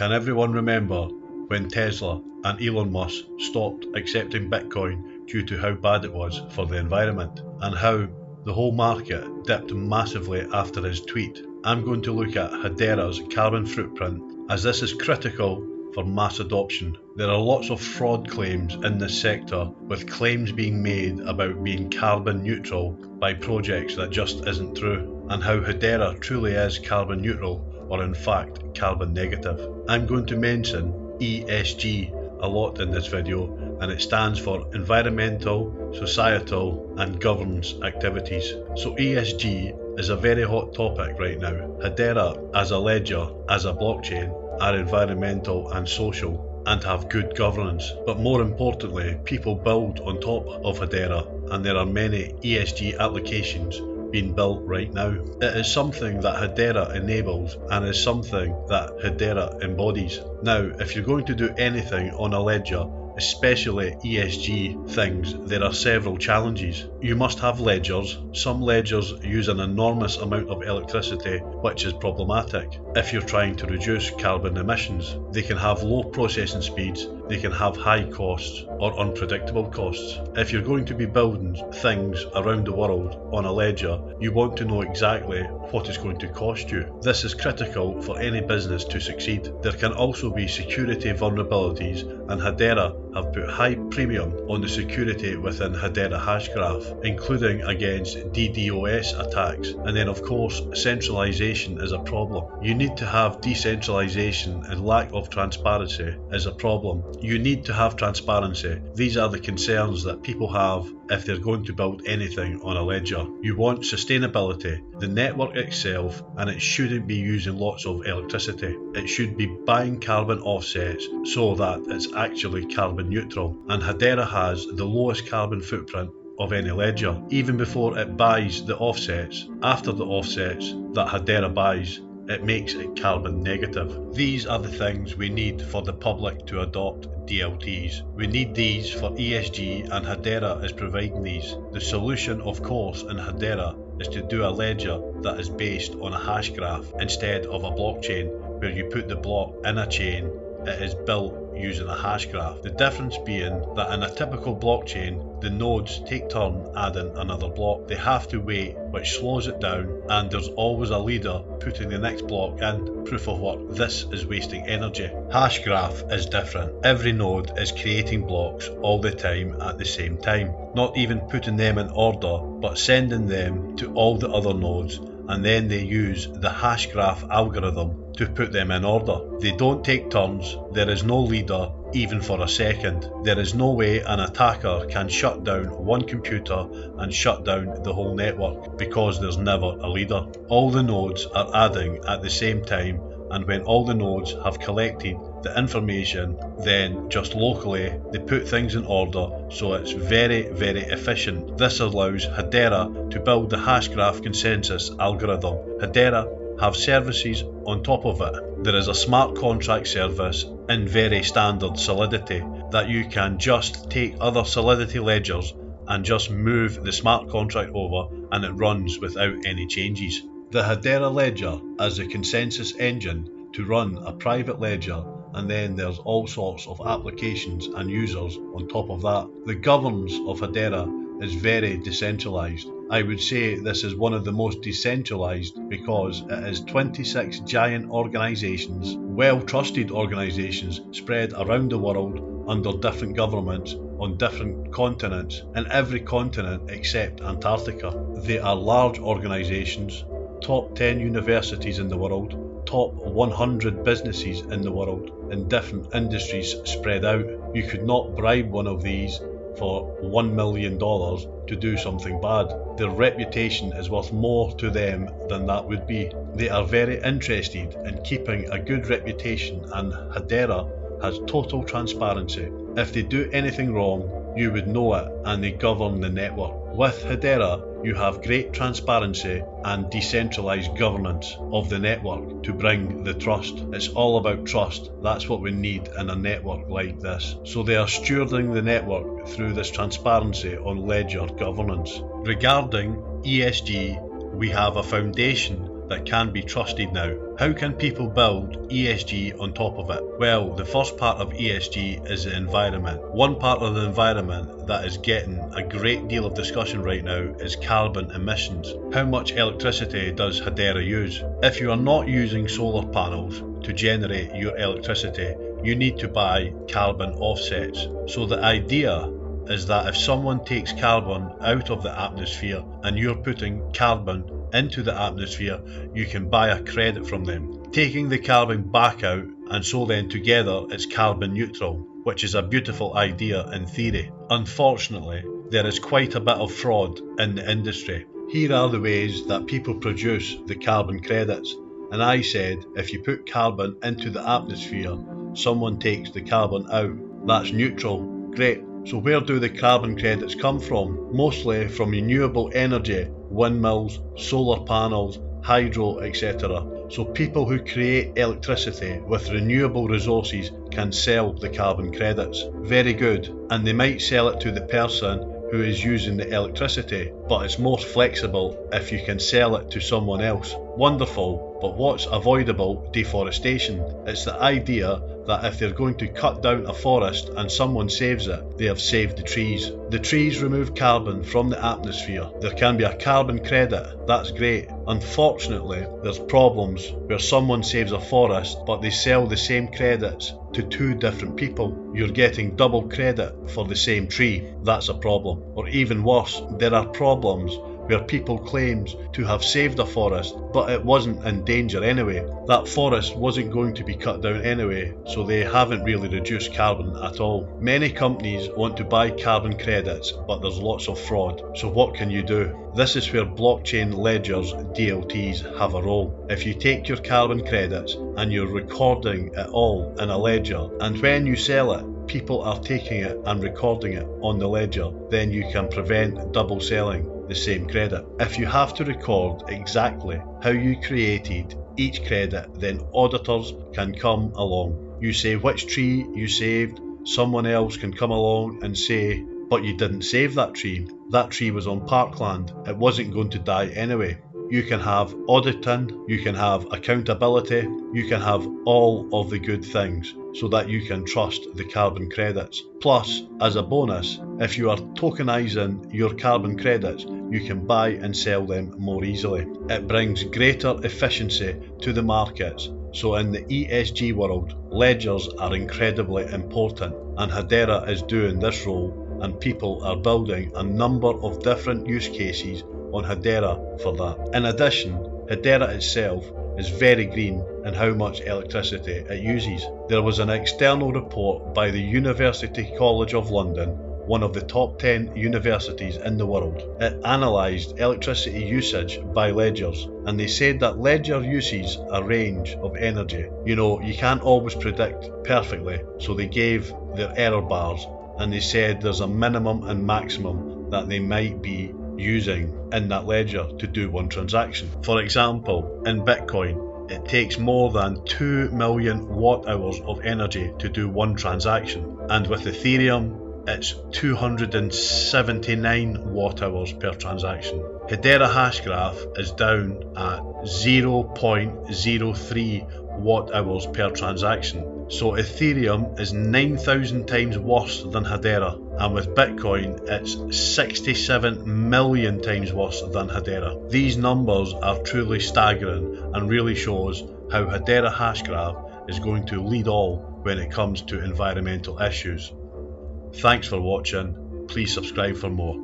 Can everyone remember when Tesla and Elon Musk stopped accepting Bitcoin due to how bad it was for the environment, and how the whole market dipped massively after his tweet? I'm going to look at HEDERA's carbon footprint, as this is critical for mass adoption. There are lots of fraud claims in this sector, with claims being made about being carbon neutral by projects that just isn't true, and how HEDERA truly is carbon neutral, or in fact carbon negative. I'm going to mention ESG a lot in this video, and it stands for environmental, societal and governance activities. So ESG is a very hot topic right now. HEDERA as a ledger, as a blockchain, are environmental and social and have good governance, but more importantly, people build on top of HEDERA, and there are many ESG applications being built right now. It is something that HEDERA enables and is something that HEDERA embodies. Now, if you're going to do anything on a ledger, especially ESG things, there are several challenges. You must have ledgers. Some ledgers use an enormous amount of electricity, which is problematic if you're trying to reduce carbon emissions. They can have low processing speeds, they can have high costs or unpredictable costs. If you're going to be building things around the world on a ledger, you want to know exactly what it's going to cost you. This is critical for any business to succeed. There can also be security vulnerabilities, and HEDERA have put high premium on the security within HEDERA Hashgraph, including against DDoS attacks. And then of course, centralization is a problem. You need to have decentralization, and lack of transparency is a problem. You need to have transparency. These are the concerns that people have if they're going to build anything on a ledger. You want sustainability, the network itself, and it shouldn't be using lots of electricity. It should be buying carbon offsets so that it's actually carbon neutral. And HEDERA has the lowest carbon footprint of any ledger, even before it buys the offsets. After the offsets that HEDERA buys, it makes it carbon negative. These are the things we need for the public to adopt DLTs. We need these for ESG, and HEDERA is providing these. The solution, of course, in HEDERA is to do a ledger that is based on a hash graph instead of a blockchain where you put the block in a chain. It is built using a hash graph. The difference being that in a typical blockchain, the nodes take turn adding another block. They have to wait, which slows it down, and there's always a leader putting the next block in. Proof of work. This is wasting energy. Hash graph is different. Every node is creating blocks all the time at the same time. Not even putting them in order, but sending them to all the other nodes, and then they use the hash graph algorithm to put them in order. They don't take turns. There is no leader even for a second. There is no way an attacker can shut down one computer and shut down the whole network, because there's never a leader. All the nodes are adding at the same time, and when all the nodes have collected the information, then just locally they put things in order, so it's very, very efficient. This allows HEDERA to build the hashgraph consensus algorithm. HEDERA have services on top of it. There is a smart contract service in very standard Solidity that you can just take other Solidity ledgers and just move the smart contract over, and it runs without any changes. The HEDERA ledger as a consensus engine to run a private ledger, and then there's all sorts of applications and users on top of that. The governance of HEDERA is very decentralized. I would say this is one of the most decentralized because it is 26 giant organizations, well-trusted organizations spread around the world under different governments on different continents, in every continent except Antarctica. They are large organizations, top 10 universities in the world, top 100 businesses in the world, in different industries spread out. You could not bribe one of these for $1 million to do something bad. Their reputation is worth more to them than that would be. They are very interested in keeping a good reputation, and HEDERA has total transparency. If they do anything wrong, you would know it, and they govern the network. With HEDERA, you have great transparency and decentralized governance of the network to bring the trust. It's all about trust. That's what we need in a network like this. So they are stewarding the network through this transparency on ledger governance. Regarding ESG, we have a foundation that can be trusted now. How can people build ESG on top of it? Well, the first part of ESG is the environment. One part of the environment that is getting a great deal of discussion right now is carbon emissions. How much electricity does HEDERA use? If you are not using solar panels to generate your electricity, you need to buy carbon offsets. So the idea is that if someone takes carbon out of the atmosphere and you're putting carbon into the atmosphere, you can buy a credit from them, taking the carbon back out, and so then together it's carbon neutral, which is a beautiful idea in theory. Unfortunately, there is quite a bit of fraud in the industry. Here are the ways that people produce the carbon credits. And I said, if you put carbon into the atmosphere, someone takes the carbon out. That's neutral. Great. So where do the carbon credits come from? Mostly from renewable energy, windmills, solar panels, hydro, etc. So people who create electricity with renewable resources can sell the carbon credits. Very good. And they might sell it to the person who is using the electricity, but it's more flexible if you can sell it to someone else. Wonderful, but what's avoidable? Deforestation. It's the idea that if they're going to cut down a forest and someone saves it, they have saved the trees. The trees remove carbon from the atmosphere. There can be a carbon credit, that's great. Unfortunately, there's problems where someone saves a forest but they sell the same credits to two different people. You're getting double credit for the same tree. That's a problem. Or even worse, there are problems where people claim to have saved a forest, but it wasn't in danger anyway. That forest wasn't going to be cut down anyway, so they haven't really reduced carbon at all. Many companies want to buy carbon credits, but there's lots of fraud. So what can you do? This is where blockchain ledgers, DLTs, have a role. If you take your carbon credits and you're recording it all in a ledger, and when you sell it, people are taking it and recording it on the ledger, then you can prevent double selling the same credit. If you have to record exactly how you created each credit, then auditors can come along. You say which tree you saved, someone else can come along and say, but you didn't save that tree. That tree was on parkland. It wasn't going to die anyway. You can have auditing, you can have accountability, you can have all of the good things so that you can trust the carbon credits. Plus, as a bonus, if you are tokenizing your carbon credits, you can buy and sell them more easily. It brings greater efficiency to the markets. So in the ESG world, ledgers are incredibly important, and HEDERA is doing this role, and people are building a number of different use cases on HEDERA for that. In addition, HEDERA itself is very green in how much electricity it uses. There was an external report by the University College of London, one of the top 10 universities in the world. It analysed electricity usage by ledgers, and they said that ledger uses a range of energy. You know, you can't always predict perfectly, so they gave their error bars, and they said there's a minimum and maximum that they might be using in that ledger to do one transaction. For example, in Bitcoin, it takes more than 2 million watt hours of energy to do one transaction, and with Ethereum, it's 279 watt hours per transaction. HEDERA Hashgraph is down at 0.03 watt hours per transaction. So Ethereum is 9,000 times worse than HEDERA, and with Bitcoin it's 67 million times worse than HEDERA. These numbers are truly staggering and really shows how HEDERA Hashgraph is going to lead all when it comes to environmental issues. Thanks for watching. Please subscribe for more.